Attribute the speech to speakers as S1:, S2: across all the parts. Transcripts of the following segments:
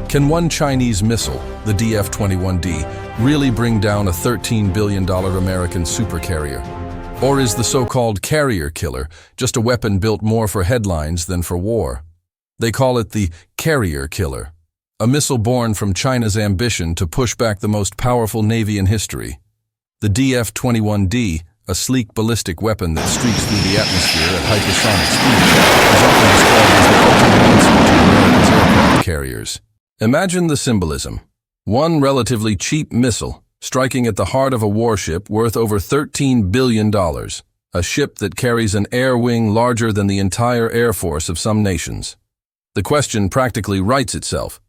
S1: Can one Chinese missile, the DF-21D, really bring down a $13 billion American supercarrier? Or is the so-called carrier killer just a weapon built more for headlines than for war? They call it the carrier killer, a missile born from China's ambition to push back the most powerful navy in history. The DF-21D, a sleek ballistic weapon that streaks through the atmosphere at hypersonic speed, is often described as the ultimate answer to America's aircraft carriers. Imagine the symbolism. One relatively cheap missile striking at the heart of a warship worth over $13 billion, a ship that carries an air wing larger than the entire air force of some nations. The question practically writes itself.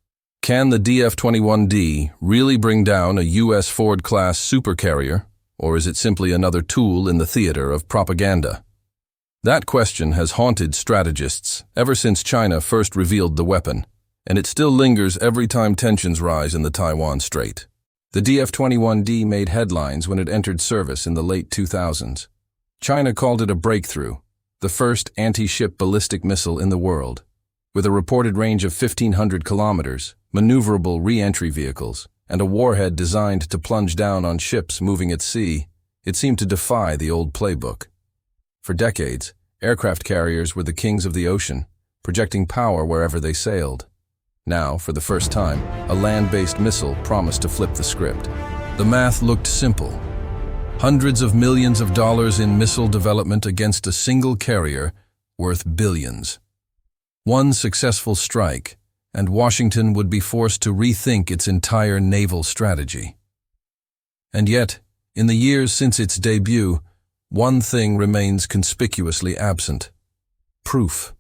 S1: Can the DF-21D really bring down a U.S. Ford-class supercarrier, or is it simply another tool in the theater of propaganda? That question has haunted strategists ever since China first revealed the weapon, and it still lingers every time tensions rise in the Taiwan Strait. The DF-21D made headlines when it entered service in the late 2000s. China called it a breakthrough, the first anti-ship ballistic missile in the world. With a reported range of 1,500 kilometers, maneuverable re-entry vehicles, and a warhead designed to plunge down on ships moving at sea, it seemed to defy the old playbook. For decades, aircraft carriers were the kings of the ocean, projecting power wherever they sailed. Now, for the first time, a land-based missile promised to flip the script. The math looked simple. Hundreds of millions of dollars in missile development against a single carrier worth billions. One successful strike, and Washington would be forced to rethink its entire naval strategy. And yet, in the years since its debut, one thing remains conspicuously absent: proof.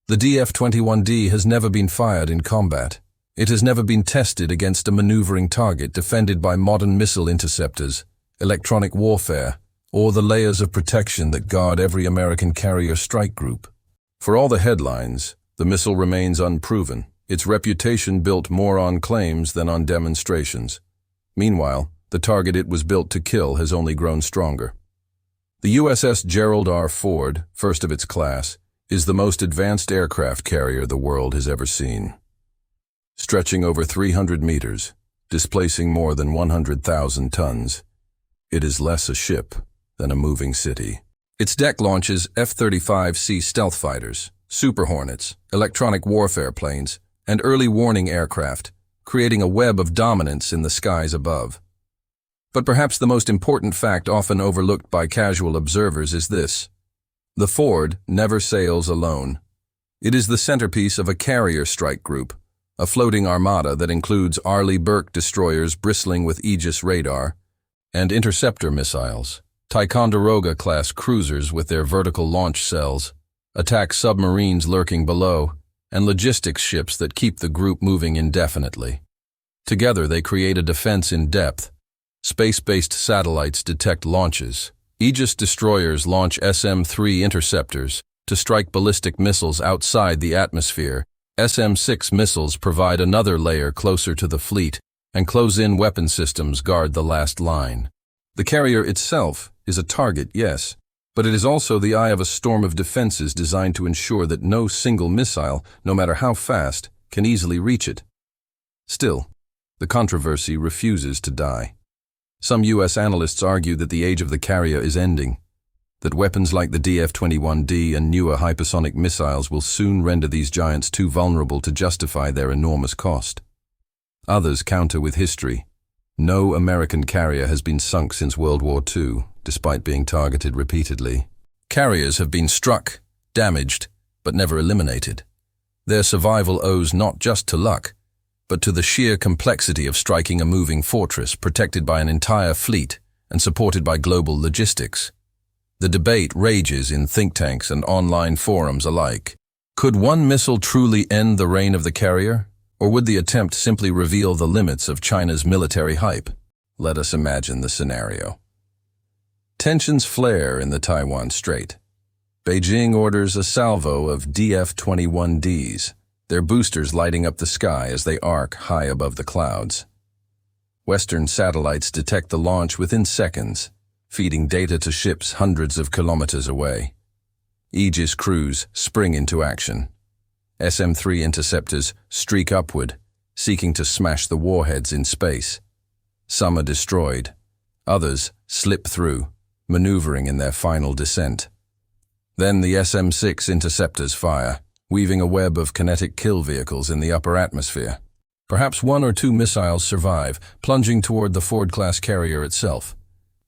S1: The DF-21D has never been fired in combat. It has never been tested against a maneuvering target defended by modern missile interceptors, electronic warfare, or the layers of protection that guard every American carrier strike group. For all the headlines, the missile remains unproven, its reputation built more on claims than on demonstrations. Meanwhile, the target it was built to kill has only grown stronger. The USS Gerald R. Ford, first of its class, is the most advanced aircraft carrier the world has ever seen. Stretching over 300 meters, displacing more than 100,000 tons, it is less a ship than a moving city. Its deck launches F-35C stealth fighters, Super Hornets, electronic warfare planes, and early warning aircraft, creating a web of dominance in the skies above. But perhaps the most important fact often overlooked by casual observers is this: the Ford never sails alone. It is the centerpiece of a carrier strike group, a floating armada that includes Arleigh Burke destroyers bristling with Aegis radar, and interceptor missiles, Ticonderoga-class cruisers with their vertical launch cells, attack submarines lurking below, and logistics ships that keep the group moving indefinitely. Together they create a defense in depth. Space-based satellites detect launches. Aegis destroyers launch SM-3 interceptors to strike ballistic missiles outside the atmosphere. SM-6 missiles provide another layer closer to the fleet, and close-in weapon systems guard the last line. The carrier itself is a target, yes, but it is also the eye of a storm of defenses designed to ensure that no single missile, no matter how fast, can easily reach it. Still, the controversy refuses to die. Some U.S. analysts argue that the age of the carrier is ending, that weapons like the DF-21D and newer hypersonic missiles will soon render these giants too vulnerable to justify their enormous cost. Others counter with history. No American carrier has been sunk since World War II, despite being targeted repeatedly. Carriers have been struck, damaged, but never eliminated. Their survival owes not just to luck, but to the sheer complexity of striking a moving fortress protected by an entire fleet and supported by global logistics. The debate rages in think tanks and online forums alike. Could one missile truly end the reign of the carrier, or would the attempt simply reveal the limits of China's military hype? Let us imagine the scenario. Tensions flare in the Taiwan Strait. Beijing orders a salvo of DF-21Ds, their boosters lighting up the sky as they arc high above the clouds. Western satellites detect the launch within seconds, feeding data to ships hundreds of kilometers away. Aegis crews spring into action. SM-3 interceptors streak upward, seeking to smash the warheads in space. Some are destroyed. Others slip through, maneuvering in their final descent. Then the SM-6 interceptors fire, weaving a web of kinetic kill vehicles in the upper atmosphere. Perhaps one or two missiles survive, plunging toward the Ford-class carrier itself.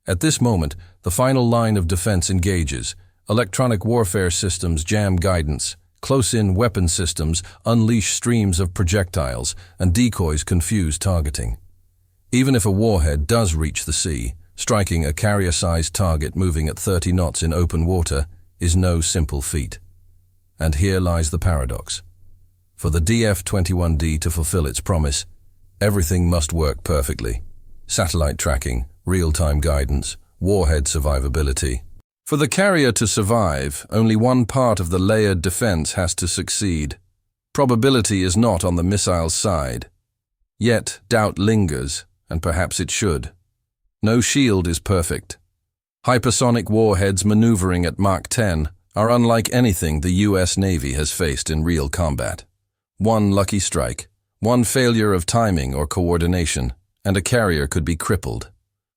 S1: At this moment, the final line of defense engages. Electronic warfare systems jam guidance. Close-in weapon systems unleash streams of projectiles, and decoys confuse targeting. Even if a warhead does reach the sea, striking a carrier-sized target moving at 30 knots in open water is no simple feat. And here lies the paradox. For the DF-21D to fulfill its promise, everything must work perfectly. Satellite tracking, real-time guidance, warhead survivability. For the carrier to survive, only one part of the layered defense has to succeed. Probability is not on the missile's side. Yet, doubt lingers, and perhaps it should. No shield is perfect. Hypersonic warheads maneuvering at Mach 10 are unlike anything the US Navy has faced in real combat. One lucky strike, one failure of timing or coordination, and a carrier could be crippled.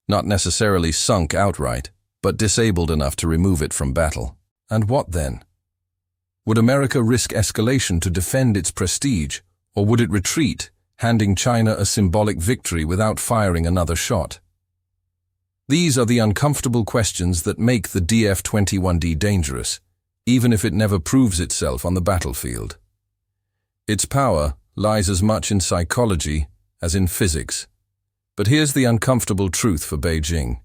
S1: Not necessarily sunk outright, but disabled enough to remove it from battle. And what then? Would America risk escalation to defend its prestige, or would it retreat, handing China a symbolic victory without firing another shot? These are the uncomfortable questions that make the DF-21D dangerous, even if it never proves itself on the battlefield. Its power lies as much in psychology as in physics. But here's the uncomfortable truth for Beijing.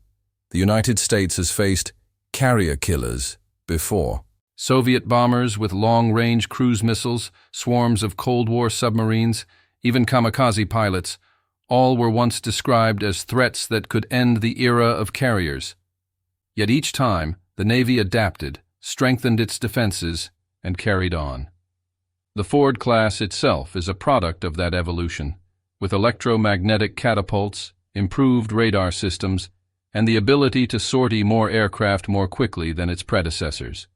S1: The United States has faced carrier killers before. Soviet bombers with long-range cruise missiles, swarms of Cold War submarines, even kamikaze pilots, all were once described as threats that could end the era of carriers. Yet each time, the Navy adapted, strengthened its defenses, and carried on. The Ford class itself is a product of that evolution, with electromagnetic catapults, improved radar systems, and the ability to sortie more aircraft more quickly than its predecessors.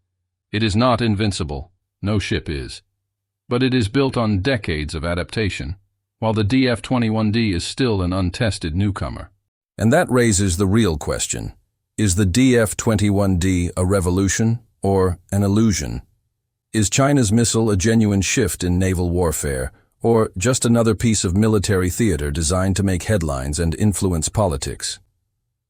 S1: It is not invincible, no ship is, but it is built on decades of adaptation, while the DF-21D is still an untested newcomer. And that raises the real question. Is the DF-21D a revolution or an illusion? Is China's missile a genuine shift in naval warfare, or just another piece of military theater designed to make headlines and influence politics?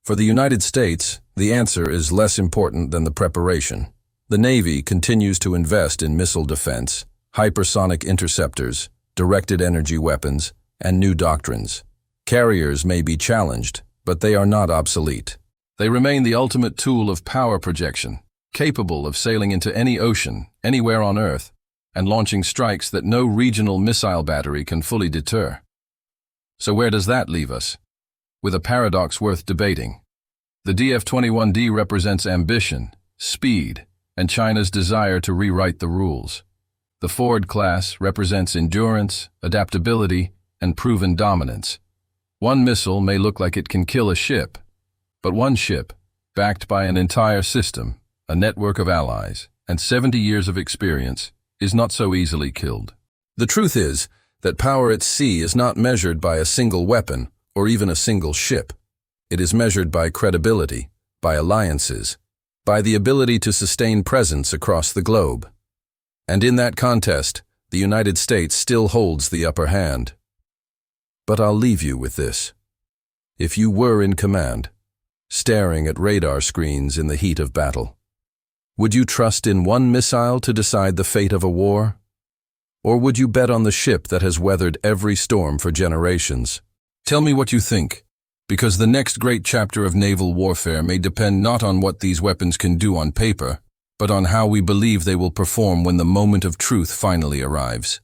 S1: For the United States, the answer is less important than the preparation. The Navy continues to invest in missile defense, hypersonic interceptors, directed energy weapons, and new doctrines. Carriers may be challenged, but they are not obsolete. They remain the ultimate tool of power projection, capable of sailing into any ocean, anywhere on Earth, and launching strikes that no regional missile battery can fully deter. So where does that leave us? With a paradox worth debating. The DF-21D represents ambition, speed, and China's desire to rewrite the rules. The Ford class represents endurance, adaptability, and proven dominance. One missile may look like it can kill a ship, but one ship, backed by an entire system, a network of allies, and 70 years of experience, is not so easily killed. The truth is that power at sea is not measured by a single weapon or even a single ship. It is measured by credibility, by alliances, by the ability to sustain presence across the globe. And in that contest, the United States still holds the upper hand. But I'll leave you with this. If you were in command, staring at radar screens in the heat of battle, would you trust in one missile to decide the fate of a war? Or would you bet on the ship that has weathered every storm for generations? Tell me what you think, because the next great chapter of naval warfare may depend not on what these weapons can do on paper, but on how we believe they will perform when the moment of truth finally arrives.